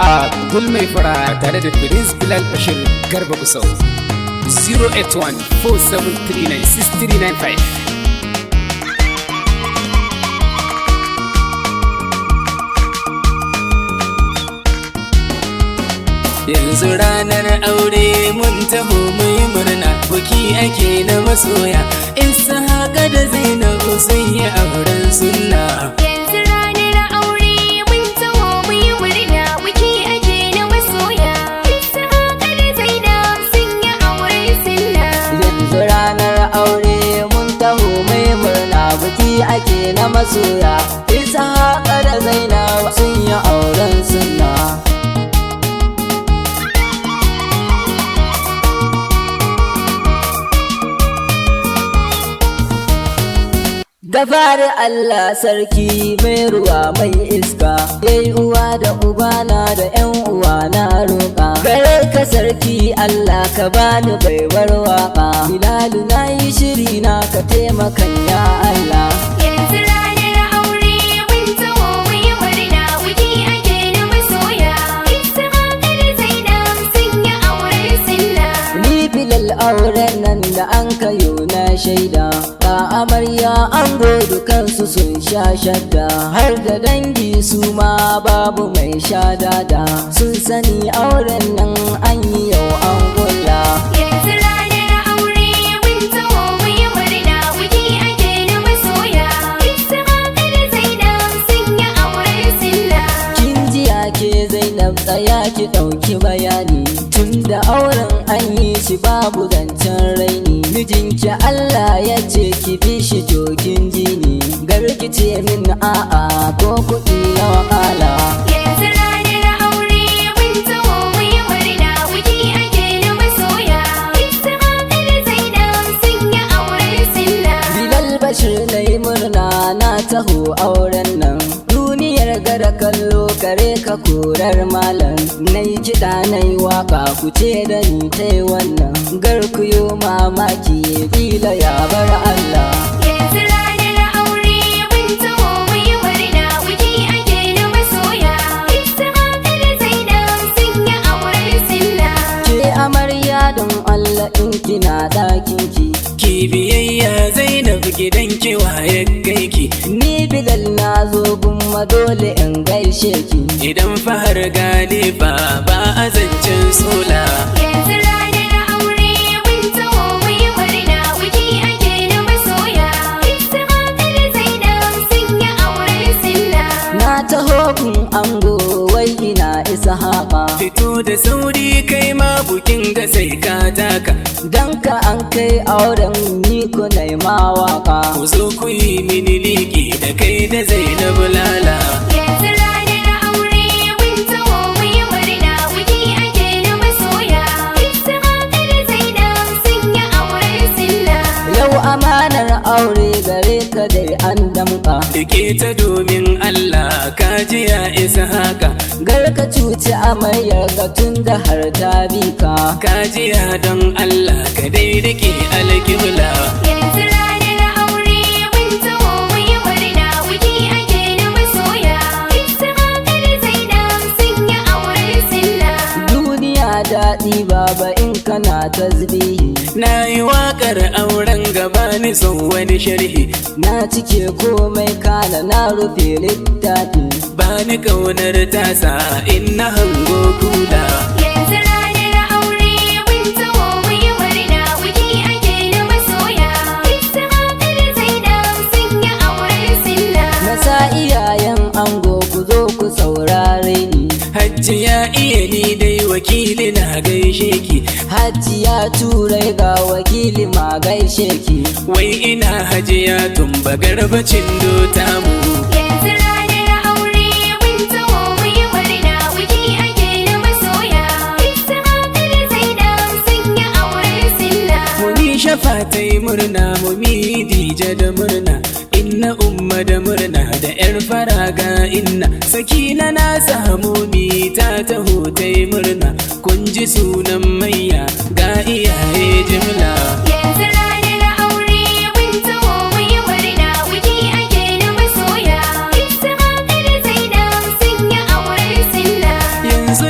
Abdul Maifura tare da Prince Bilal Bashir Garba Gusau. 081-4739-6395. Yanzu ranar aure mun taho mai murna, buki ake na masoya, Ishaka da Zainab sun yi auren sunna. Yanzu ranar aure mun taho mai murna, buki ake na masoya, Ishaka da Zainab sun yi auren sunna. Yanzu ranar aure mun taho mai murna, buki ake na masoya, Ishaka da Zainab sun yi auren sunna. Da fari Allah sarki mai ruwa mai iska, yayi uwa da ubana da ƴan uwa na roƙa. Gare ka sarki Allah ka bani baiwar waƙa, Bilalu na yi shiri na ka taimakan ya Allah. Yanzu ranar aure mun taho mai murna, buki ake na masoya, Ishaka da Zainab sun yi auren sunna. Ni Bilal auren nan da an kayo na shaida, ga amarya an godu kansu sun sha shadda, har da dangi su ma babu mai sha dada, sun sani auren nan an yi yau an gulla. Yanzu ranar aure mun taho mai murna, buki ake na masoya, Ishaka da Zainab sun yi auren sunna. Kin jiya ke Zainab tsaya ki ɗauki bayani, tunda auren an yi shi babu zancen raini, mijinki Allah ya ce ki bi shi to kin ji ni, garki ce min a'a ko kuɗi na wahala. Yanzu ranar aure mun taho mai murna, buki ake na masoya, Ishaka da Zainab sun yi auren sunna. Bilal Bashir na yi murna na taho auren nan, duniyar gara kallo kare ka korar malam, na yi kiɗa na yi waka ku ce da ni ta yi wannan, garkuyo mamaki bila ya bar Allah. Yanzu ranar aure mun taho mai murna, buki ake na masoya, Ishaka da Zainab sun yi auren sunna. Ke amarya don Allah in kina ɗakin Ki biyayya Zainab gidan ki waye gaiki, ni Bilal na zo gumma dole in gaishe ki. idan fahar gane ba a zancen sola. Yanzu ranar aure mun taho mai murna, buki ake na masoya, Ishaka da Zainab sun yi auren sunna. Na taho kun ango wai ina Ishaka, Fito da sauri kai ma bukin ga sai ka taka, dan ka an kai auren ni ku nai ma waka. ku zo ku yi mini liki da kai da Zainab lala. Yanzu ranar aure mun taho mai murna, buki ake na masoya, Ishaka da Zainab sun yi auren sunna. Yau amanar aure gare ka dai an damka, Dake ta domin Allah ka ji ya Ishaka, gar ka cuci amaryar ka tun da har ta bi ka. ka ji ya don Allah ka dai rike alkibla. Yanzu ranar aure mun taho mai murna, buki ake na masoya, Ishaka da Zainab sun yi auren sunna. Duniya daɗi baba in kana tasbihi, Na yi waƙar auren gaba ni son wani sharhi, na cike komai kana na rufe littafi. ba ni ƙaunar tasa in na hango kula. Yanzu ranar aure mun taho mai murna, buki ake na masoya, Ishaka da Zainab sun yi auren sunna. Na sa iyayen ango ku zo ku saurare ni, Hajji ya iya ni dai wakili na gaishe ki, Hajiya Turai ga wakili ma gaishe ki. wai ina hajiya tumba garbacin dota mu. Yanzu ranar aure mun taho mai murna, buki ake na masoya, Ishaka da Zainab sun yi auren sunna. Mumi shafa ta yi murna, mumi dija da murna, inna umma da murna da yar faraga inna, sakina na samu mi ta taho ta yi murna, kun ji sunan mayya ga iyaye jimla. Yanzu ranar aure mun taho mai murna, buki ake na masoya, Ishaka da Zainab sun yi auren sunna. Yanzu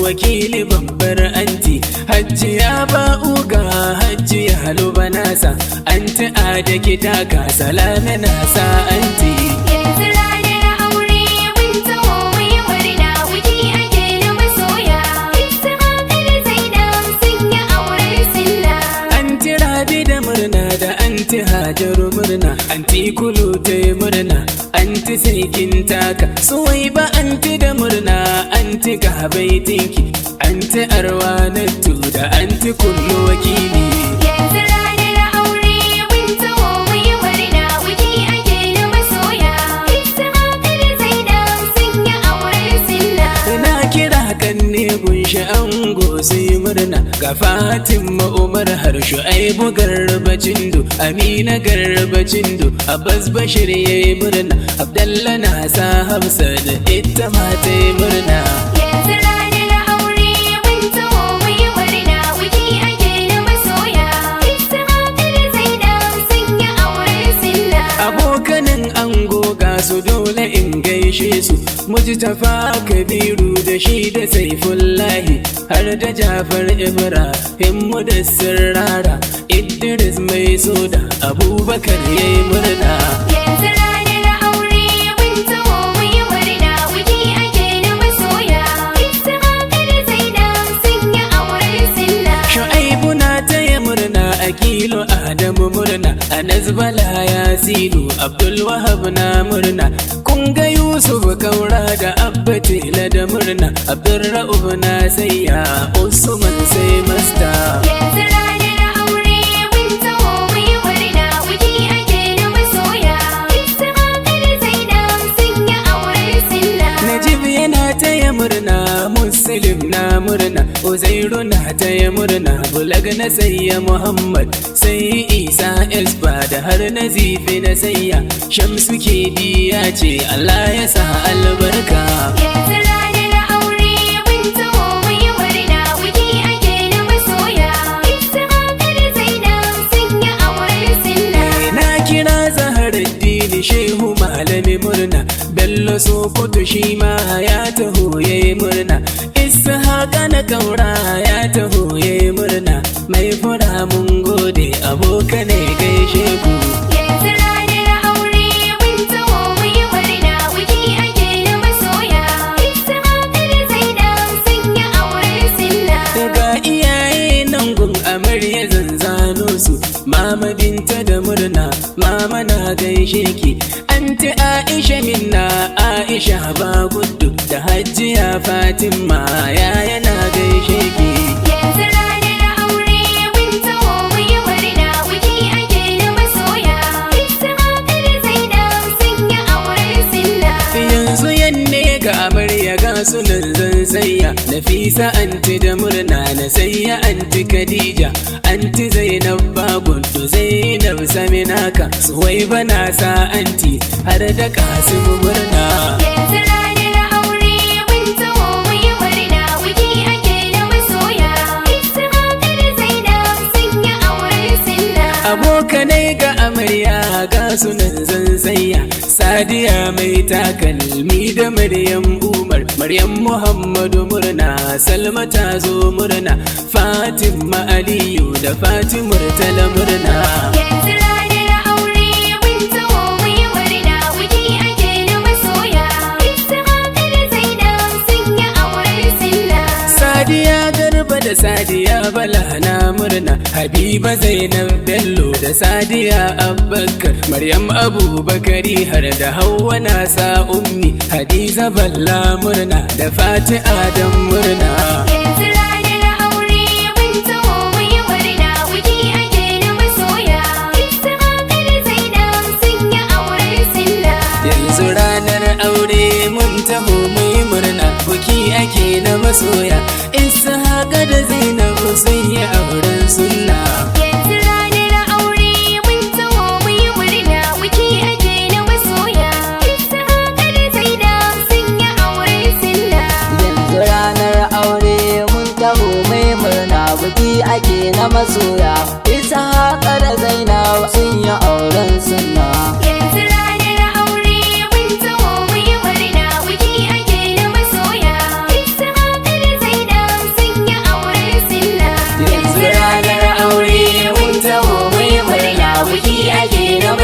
wakili babbar anti hajjiya ba'uga hajjiya lubanasa anti ada kitaka salame nasa anti Yanzu ranar aure mun taho mu yi murna biki ake na masoya. Ishaka da Zainab sun yi auren sunna. anti rabi da murna da anti hajaru murna anti kulu ta yi murna anti saikin taka suwaiba anti da murna anti ga baitinki anti arwanatu da anti kullu wakili Yanzu ranar aure mun taho mu yi murna biki ake na masoya. Ishaka da Zainab sun yi auren sunna. na kira kan ne gunshi ango sai murna ga Fatima Umar har Shu'aibu garbacin do Amina garbacin do Abbas Bashir yayi murna Abdalla na sa Hamsa da ita ma ta yi murna Yanzu ranar aure mun taho mu yi murna biki ake na masoya. Ishaka da Zainab sun yi auren sunna. abokanin ango ga su dole in gaishe su Mujtafa Kabiru da shi da Saifullahi har da Jafar Ibrahim da Sirrara Idris mai soda Abubakar yayi murna Yanzu ranar aure mun taho mu yi murna biki ake na masoya. Ishaka da Zainab sun yi auren sunna. Shu'aibu na taya murna Akilu Adamu murna Anas Bala Yasiru Abdul Wahab na murna kun ga Yusuf Kaura da Abba Tela da murna Abdurra'ub na sayya Usman sai masta Yanzu ranar aure mun taho mu yi murna biki ake na masoya. Ishaka da Zainab sun yi auren sunna. Najib yana taya murna Muslim na murna Uzairu na taya murna Bulag na sayya Muhammad sai Isa Esba da har Nazifi na sayya Shamsu ke biya ce Allah ya sa albarka Yanzu ranar aure mun taho mu yi murna biki ake na masoya. Ishaka da Zainab sun yi auren sunna. na kira Zaharaddini Shehu malami murna Bello Sokoto shi ma ya taho yayi murna Ishaka na Kaura ya taho yayi murna Maifura mun gode abokanai gaishe ku Yanzu ranar aure mun taho mu yi murna biki ake na masoya. Ishaka da Zainab sun yi auren sunna. ga iyaye nan gun amarya zanzano su mama binta da murna mama na gaishe ki anti Aisha minna Aisha ba gudu da Hajiya Fatima yaya na gaishe ki Yanzu ranar aure mun taho mu yi murna biki ake na masoya. Ishaka da Zainab sun yi auren sunna. yanzu yanne ga amarya ga sunan zan sayya Nafisa anti da murna na sayya anti Khadija anti Zainab bagundu Zainab Saminaka Suwaiba na sa anti har da Kasim murna Yanzu ranar aure mun taho mu yi murna biki ake na masoya. Ishaka da Zainab sun yi auren sunna. abokanai ga amarya ga sunan zan sayya Sadiya mai takalmi da Maryam Umar Maryam Muhammadu murna Salma ta zo murna Fatima Aliyu da Fatimar Tala murna Yanzu ranar aure mun taho mu yi murna biki ake na masoya. Ishaka da Zainab sun yi auren sunna. Sadiya Garba da Sadiya Bala na murna Habiba Zainab Bello da Sadiya Abubakar Maryam Abubakari har da Hauwa na sa ummi Hadiza Balla murna da Fati Adam murna Yanzu ranar aure mun taho mu yi murna biki ake na masoya. Ishaka da Zainab sun yi auren sunna. yanzu ranar aure mun taho mai murna buki ake na masoya Ishaka da Zainab sun yi auren sunna Yanzu ranar aure mun taho mu yi murna biki ake na masoya. Ishaka da Zainab sun yi auren sunna. yanzu ranar aure mun taho mai murna biki ake na masoya Ishaka da Zainab sun yi auren sunna Yanzu ranar aure mun taho mu yi murna biki ake na masoya. Ishaka da Zainab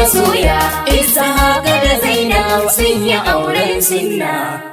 masoya. Ishaka da Zainab sun yi auren sunna.